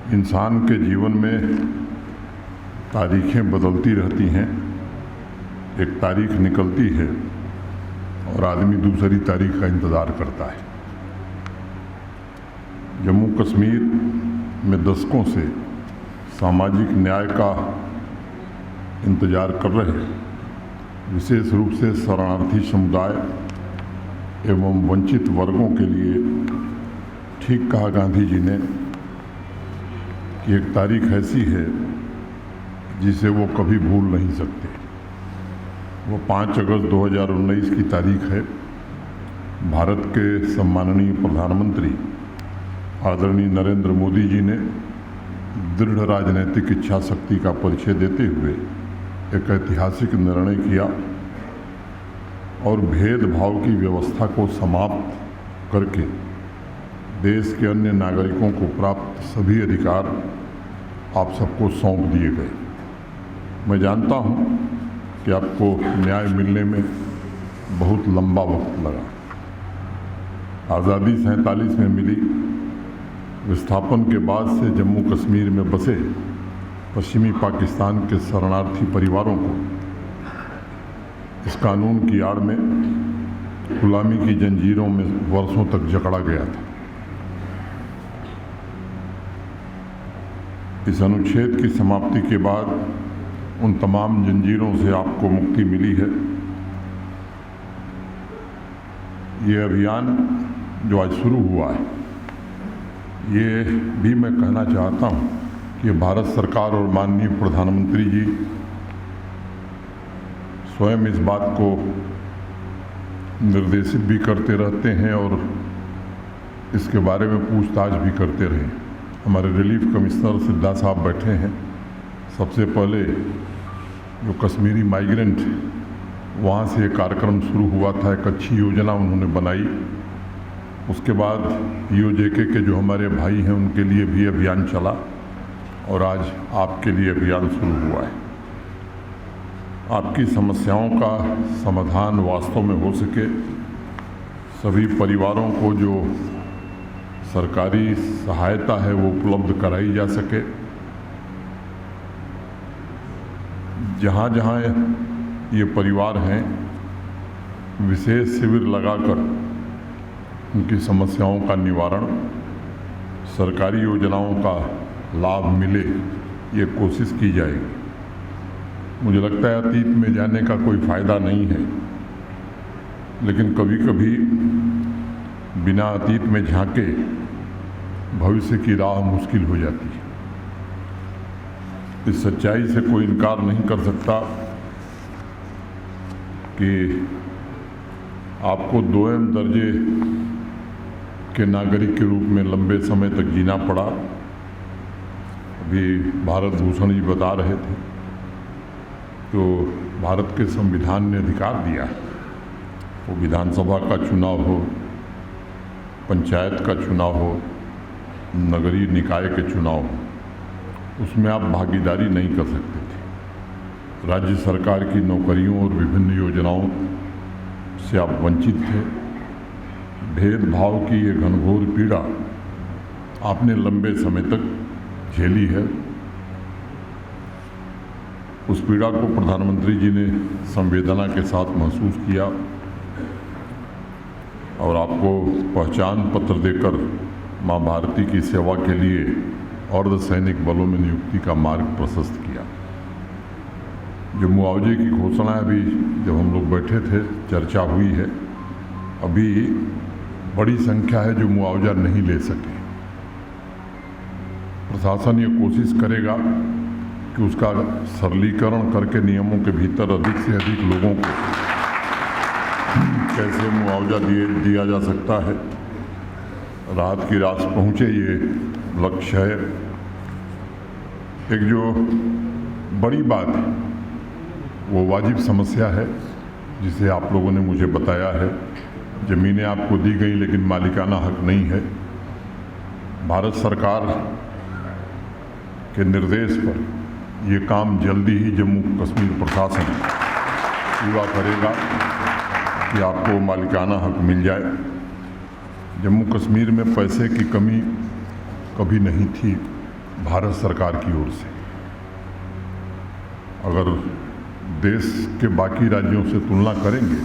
इंसान के जीवन में तारीखें बदलती रहती हैं। एक तारीख निकलती है और आदमी दूसरी तारीख का इंतज़ार करता है। जम्मू कश्मीर में दशकों से सामाजिक न्याय का इंतज़ार कर रहे विशेष रूप से शरणार्थी समुदाय एवं वंचित वर्गों के लिए ठीक कहा गांधी जी ने कि एक तारीख ऐसी है जिसे वो कभी भूल नहीं सकते। वो 5 अगस्त 2019 की तारीख है। भारत के सम्माननीय प्रधानमंत्री आदरणीय नरेंद्र मोदी जी ने दृढ़ राजनीतिक इच्छा शक्ति का परिचय देते हुए एक ऐतिहासिक निर्णय किया और भेदभाव की व्यवस्था को समाप्त करके देश के अन्य नागरिकों को प्राप्त सभी अधिकार आप सबको सौंप दिए गए। मैं जानता हूं कि आपको न्याय मिलने में बहुत लंबा वक्त लगा। आज़ादी 47 में मिली। विस्थापन के बाद से जम्मू कश्मीर में बसे पश्चिमी पाकिस्तान के शरणार्थी परिवारों को इस कानून की आड़ में गुलामी की जंजीरों में वर्षों तक जकड़ा गया था। इस अनुच्छेद की समाप्ति के बाद उन तमाम जंजीरों से आपको मुक्ति मिली है। ये अभियान जो आज शुरू हुआ है, ये भी मैं कहना चाहता हूँ कि भारत सरकार और माननीय प्रधानमंत्री जी स्वयं इस बात को निर्देशित भी करते रहते हैं और इसके बारे में पूछताछ भी करते रहे। हमारे रिलीफ कमिश्नर सिद्धा साहब बैठे हैं। सबसे पहले जो कश्मीरी माइग्रेंट वहाँ से एक कार्यक्रम शुरू हुआ था, एक अच्छी योजना उन्होंने बनाई। उसके बाद ईओजेके के जो हमारे भाई हैं उनके लिए भी अभियान चला और आज आपके लिए अभियान शुरू हुआ है। आपकी समस्याओं का समाधान वास्तव में हो सके, सभी परिवारों को जो सरकारी सहायता है वो उपलब्ध कराई जा सके। जहाँ जहाँ ये परिवार हैं, विशेष शिविर लगाकर उनकी समस्याओं का निवारण, सरकारी योजनाओं का लाभ मिले, ये कोशिश की जाएगी। मुझे लगता है अतीत में जाने का कोई फ़ायदा नहीं है, लेकिन कभी कभी बिना अतीत में झांके भविष्य की राह मुश्किल हो जाती है। इस सच्चाई से कोई इनकार नहीं कर सकता कि आपको दोयम दर्जे के नागरिक के रूप में लंबे समय तक जीना पड़ा। अभी भारत भूषण जी बता रहे थे तो भारत के संविधान ने अधिकार दिया है, वो विधानसभा का चुनाव हो, पंचायत का चुनाव हो, नगरीय निकाय के चुनाव हो, उसमें आप भागीदारी नहीं कर सकते थे। राज्य सरकार की नौकरियों और विभिन्न योजनाओं से आप वंचित थे। भेदभाव की ये घनघोर पीड़ा आपने लंबे समय तक झेली है। उस पीड़ा को प्रधानमंत्री जी ने संवेदना के साथ महसूस किया और आपको पहचान पत्र देकर माँ भारती की सेवा के लिए अर्धसैनिक बलों में नियुक्ति का मार्ग प्रशस्त किया। जो मुआवजे की घोषणा अभी जब हम लोग बैठे थे चर्चा हुई है, अभी बड़ी संख्या है जो मुआवजा नहीं ले सके। प्रशासन ये कोशिश करेगा कि उसका सरलीकरण करके नियमों के भीतर अधिक से अधिक लोगों को कैसे मुआवजा दिया जा सकता है, राहत की राशि पहुँचे, ये लक्ष्य है। एक जो बड़ी बात है वो वाजिब समस्या है जिसे आप लोगों ने मुझे बताया है। ज़मीनें आपको दी गई लेकिन मालिकाना हक नहीं है। भारत सरकार के निर्देश पर ये काम जल्दी ही जम्मू कश्मीर प्रशासन पूरा करेगा कि आपको मालिकाना हक मिल जाए। जम्मू कश्मीर में पैसे की कमी कभी नहीं थी। भारत सरकार की ओर से। अगर देश के बाकी राज्यों से तुलना करेंगे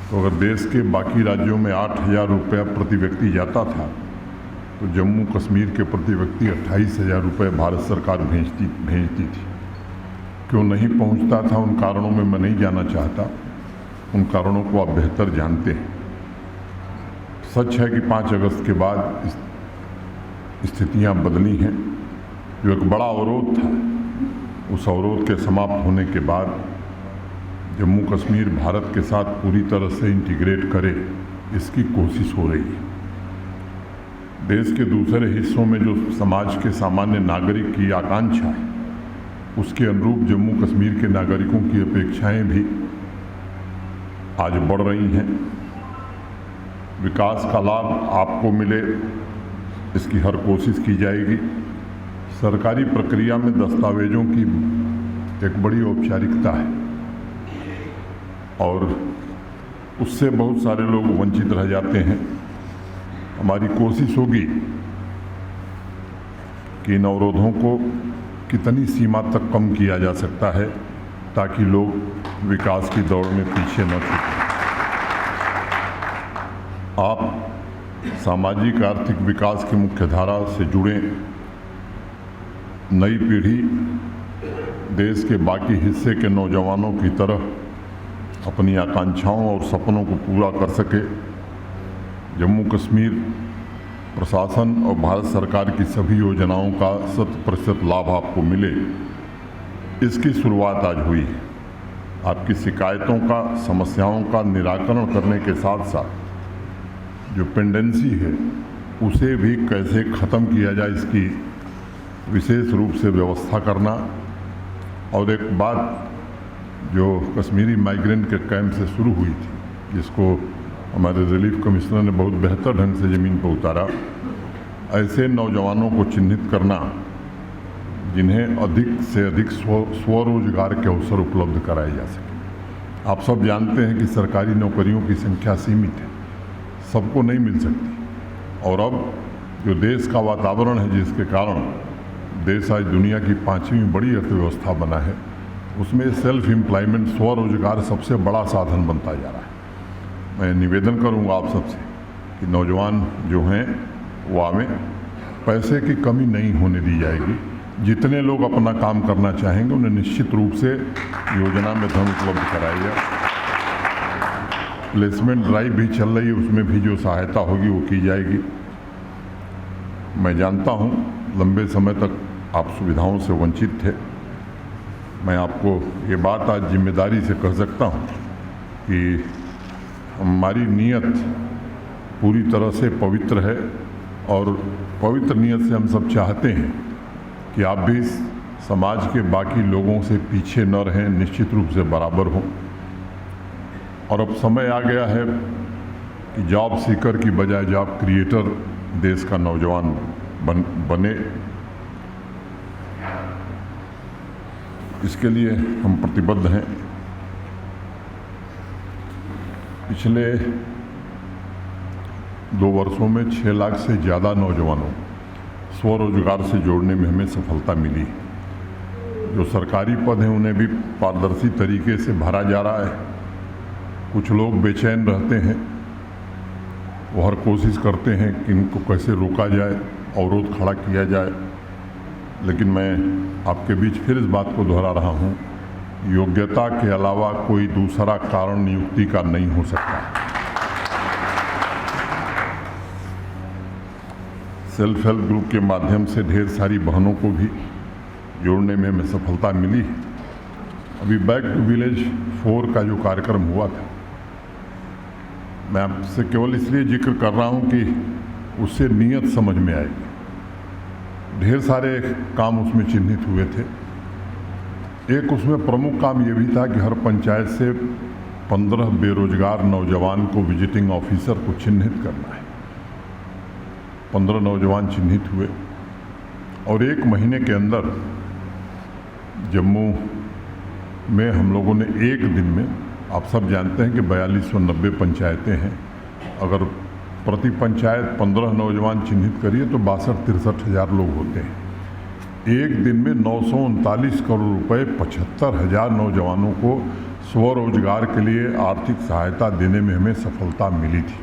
तो अगर देश के बाकी राज्यों में 8,000 रुपया प्रति व्यक्ति जाता था तो जम्मू कश्मीर के प्रति व्यक्ति 28,000 रुपये भारत सरकार भेजती थी। क्यों नहीं पहुंचता था, उन कारणों में मैं नहीं जाना चाहता, उन कारणों को आप बेहतर जानते हैं। सच है कि 5 अगस्त के बाद स्थितियां बदली हैं। जो एक बड़ा अवरोध था, उस अवरोध के समाप्त होने के बाद जम्मू कश्मीर भारत के साथ पूरी तरह से इंटीग्रेट करे, इसकी कोशिश हो रही है। देश के दूसरे हिस्सों में जो समाज के सामान्य नागरिक की आकांक्षा है, उसके अनुरूप जम्मू कश्मीर के नागरिकों की अपेक्षाएं भी आज बढ़ रही हैं। विकास का लाभ आपको मिले, इसकी हर कोशिश की जाएगी। सरकारी प्रक्रिया में दस्तावेजों की एक बड़ी औपचारिकता है और उससे बहुत सारे लोग वंचित रह जाते हैं। हमारी कोशिश होगी कि इन अवरोधों को कितनी सीमा तक कम किया जा सकता है ताकि लोग विकास की दौड़ में पीछे न छूटें। आप सामाजिक आर्थिक विकास की मुख्यधारा से जुड़े। नई पीढ़ी देश के बाकी हिस्से के नौजवानों की तरह अपनी आकांक्षाओं और सपनों को पूरा कर सके। जम्मू कश्मीर प्रशासन और भारत सरकार की सभी योजनाओं का 100% लाभ आपको मिले, इसकी शुरुआत आज हुई है। आपकी शिकायतों का, समस्याओं का निराकरण करने के साथ साथ जो पेंडेंसी है उसे भी कैसे ख़त्म किया जाए, इसकी विशेष रूप से व्यवस्था करना। और एक बात जो कश्मीरी माइग्रेंट के कैंप से शुरू हुई थी, जिसको हमारे रिलीफ कमिश्नर ने बहुत बेहतर ढंग से ज़मीन पर उतारा, ऐसे नौजवानों को चिन्हित करना जिन्हें अधिक से अधिक स्वरोजगार के अवसर उपलब्ध कराए जा सके। आप सब जानते हैं कि सरकारी नौकरियों की संख्या सीमित है, सबको नहीं मिल सकती। और अब जो देश का वातावरण है, जिसके कारण देश आज दुनिया की 5वीं बड़ी अर्थव्यवस्था बना है, उसमें सेल्फ एम्प्लॉयमेंट, स्वरोजगार सबसे बड़ा साधन बनता जा रहा है। मैं निवेदन करूंगा आप सबसे कि नौजवान जो हैं वो आवें, पैसे की कमी नहीं होने दी जाएगी। जितने लोग अपना काम करना चाहेंगे उन्हें निश्चित रूप से योजना में धन उपलब्ध कराया। प्लेसमेंट ड्राइव भी चल रही है, उसमें भी जो सहायता होगी वो की जाएगी। मैं जानता हूँ लंबे समय तक आप सुविधाओं से वंचित थे। मैं आपको ये बात आज जिम्मेदारी से कह सकता हूँ कि हमारी नीयत पूरी तरह से पवित्र है और पवित्र नीयत से हम सब चाहते हैं कि आप भी समाज के बाकी लोगों से पीछे न रहें, निश्चित रूप से बराबर हों। और अब समय आ गया है कि जॉब सीकर की बजाय जॉब क्रिएटर देश का नौजवान बने। इसके लिए हम प्रतिबद्ध हैं। पिछले 2 वर्षों में 6 लाख से ज़्यादा नौजवानों स्वरोजगार से जोड़ने में हमें सफलता मिली। जो सरकारी पद हैं उन्हें भी पारदर्शी तरीके से भरा जा रहा है। कुछ लोग बेचैन रहते हैं, वो हर कोशिश करते हैं कि इनको कैसे रोका जाए, अवरोध खड़ा किया जाए। लेकिन मैं आपके बीच फिर इस बात को दोहरा रहा हूँ, योग्यता के अलावा कोई दूसरा कारण नियुक्ति का नहीं हो सकता। सेल्फ हेल्प ग्रुप के माध्यम से ढेर सारी बहनों को भी जोड़ने में हमें सफलता मिली। अभी बैक टू विलेज 4 का जो कार्यक्रम हुआ था, मैं आपसे केवल इसलिए जिक्र कर रहा हूँ कि उससे नीयत समझ में आएगी। ढेर सारे काम उसमें चिन्हित हुए थे। एक उसमें प्रमुख काम ये भी था कि हर पंचायत से 15 बेरोजगार नौजवान को विजिटिंग ऑफिसर को चिन्हित करना है। 15 नौजवान चिन्हित हुए और 1 महीने के अंदर जम्मू में हम लोगों ने 1 दिन में, आप सब जानते हैं कि 4290 पंचायतें हैं, अगर प्रति पंचायत 15 नौजवान चिन्हित करिए तो 62-63 हज़ार लोग होते हैं। एक दिन में 939 करोड़ रुपए 75,000 नौजवानों को स्वरोजगार के लिए आर्थिक सहायता देने में हमें सफलता मिली थी।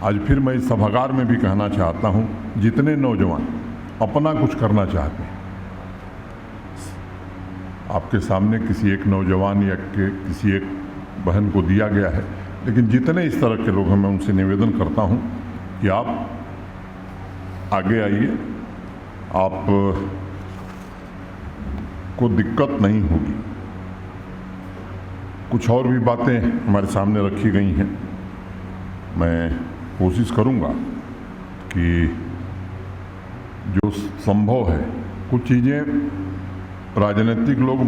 आज फिर मैं इस सभागार में भी कहना चाहता हूं, जितने नौजवान अपना कुछ करना चाहते हैं, आपके सामने किसी एक नौजवान या किसी एक बहन को दिया गया है, लेकिन जितने इस तरह के लोग हैं, मैं उनसे निवेदन करता हूं कि आप आगे आइए, आप को दिक्कत नहीं होगी। कुछ और भी बातें हमारे सामने रखी गई हैं। मैं कोशिश करूंगा कि जो संभव है, कुछ चीज़ें राजनीतिक लोग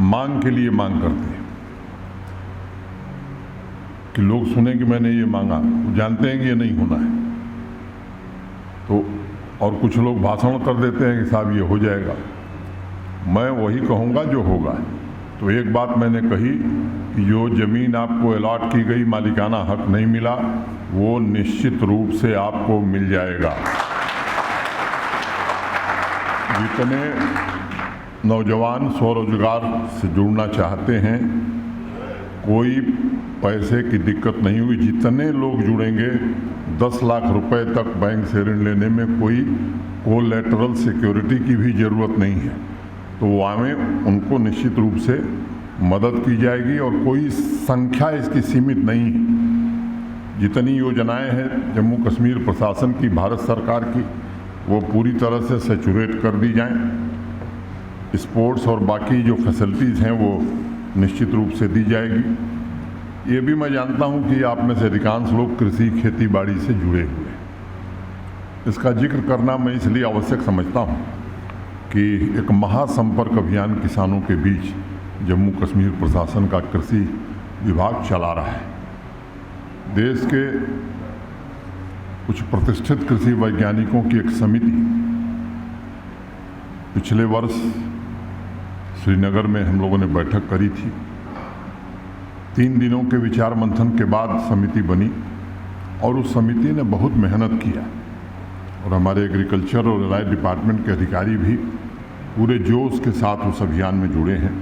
मांग के लिए मांग करते हैं कि लोग सुने कि मैंने ये मांगा, जानते हैं कि ये नहीं होना है, तो और कुछ लोग भाषण कर देते हैं कि साहब ये हो जाएगा। मैं वही कहूँगा जो होगा। तो एक बात मैंने कही कि जो ज़मीन आपको अलॉट की गई, मालिकाना हक नहीं मिला, वो निश्चित रूप से आपको मिल जाएगा। जितने नौजवान स्वरोजगार से जुड़ना चाहते हैं, कोई पैसे की दिक्कत नहीं हुई। जितने लोग जुड़ेंगे, 10 लाख रुपए तक बैंक से ऋण लेने में कोई कोलैटरल सिक्योरिटी की भी ज़रूरत नहीं है। तो वहाँ में उनको निश्चित रूप से मदद की जाएगी और कोई संख्या इसकी सीमित नहीं है। जितनी योजनाएं हैं जम्मू कश्मीर प्रशासन की, भारत सरकार की, वो पूरी तरह से सैचुरेट कर दी जाएं। स्पोर्ट्स और बाकी जो फैसिलिटीज़ हैं वो निश्चित रूप से दी जाएगी। ये भी मैं जानता हूं कि आप में से अधिकांश लोग कृषि खेती बाड़ी से जुड़े हुए हैं। इसका जिक्र करना मैं इसलिए आवश्यक समझता हूं कि एक महासंपर्क अभियान किसानों के बीच जम्मू कश्मीर प्रशासन का कृषि विभाग चला रहा है। देश के कुछ प्रतिष्ठित कृषि वैज्ञानिकों की एक समिति पिछले वर्ष श्रीनगर में हम लोगों ने बैठक करी थी। 3 दिनों के विचार मंथन के बाद समिति बनी और उस समिति ने बहुत मेहनत किया और हमारे एग्रीकल्चर और एलाइड डिपार्टमेंट के अधिकारी भी पूरे जोश के साथ उस अभियान में जुड़े हैं।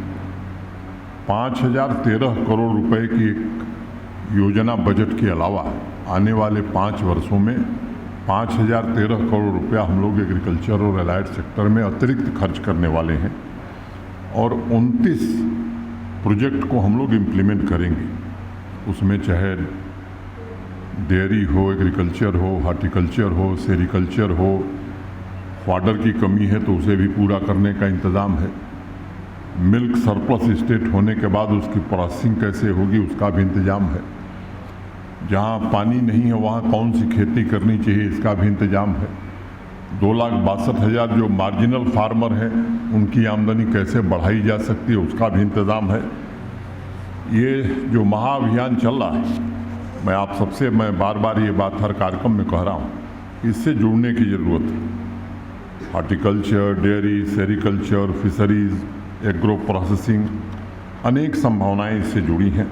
5013 करोड़ रुपए की एक योजना बजट के अलावा आने वाले 5 वर्षों में 5013 करोड़ रुपया हम लोग एग्रीकल्चर और एलाइड सेक्टर में अतिरिक्त खर्च करने वाले हैं और 29 प्रोजेक्ट को हम लोग इम्प्लीमेंट करेंगे। उसमें चाहे डेयरी हो, एग्रीकल्चर हो, हार्टिकल्चर हो, सेरिकल्चर हो, फॉडर की कमी है तो उसे भी पूरा करने का इंतज़ाम है। मिल्क सरप्लस स्टेट होने के बाद उसकी प्रोसेसिंग कैसे होगी उसका भी इंतज़ाम है। जहाँ पानी नहीं है वहाँ कौन सी खेती करनी चाहिए इसका भी इंतज़ाम है। 2,62,000 जो मार्जिनल फार्मर हैं उनकी आमदनी कैसे बढ़ाई जा सकती है उसका भी इंतज़ाम है। ये जो महाअभियान चल रहा है, मैं आप सबसे बार बार ये बात हर कार्यक्रम में कह रहा हूँ, इससे जुड़ने की ज़रूरत है। Horticulture, dairy, sericulture, fisheries, agro processing, अनेक संभावनाएं इससे जुड़ी हैं।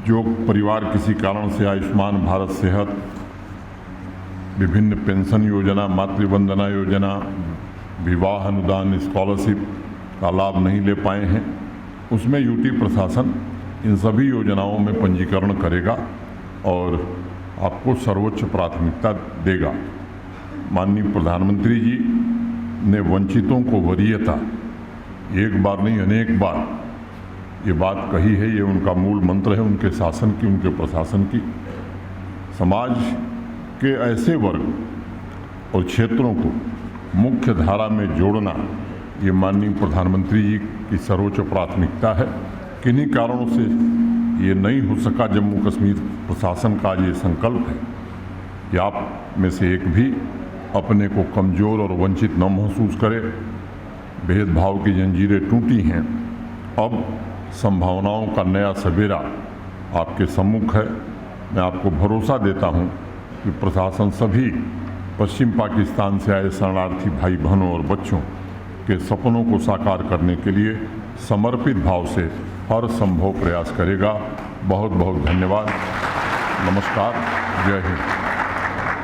जो परिवार किसी कारण से आयुष्मान भारत, सेहत, विभिन्न पेंशन योजना, मातृवंदना योजना, विवाह अनुदान, स्कॉलरशिप का लाभ नहीं ले पाए हैं, उसमें यूटी प्रशासन इन सभी योजनाओं में पंजीकरण करेगा और आपको सर्वोच्च प्राथमिकता देगा। माननीय प्रधानमंत्री जी ने वंचितों को वरीयता एक बार नहीं अनेक बार ये बात कही है। ये उनका मूल मंत्र है उनके शासन की, उनके प्रशासन की। समाज के ऐसे वर्ग और क्षेत्रों को मुख्य धारा में जोड़ना ये माननीय प्रधानमंत्री जी की सर्वोच्च प्राथमिकता है। किन्हीं कारणों से ये नहीं हो सका। जम्मू कश्मीर प्रशासन का ये संकल्प है कि आप में से एक भी अपने को कमज़ोर और वंचित न महसूस करे। भेदभाव की जंजीरें टूटी हैं, अब संभावनाओं का नया सवेरा आपके सम्मुख है। मैं आपको भरोसा देता हूं कि प्रशासन सभी पश्चिम पाकिस्तान से आए शरणार्थी भाई बहनों और बच्चों के सपनों को साकार करने के लिए समर्पित भाव से हर संभव प्रयास करेगा। बहुत बहुत धन्यवाद। नमस्कार। जय हिंद।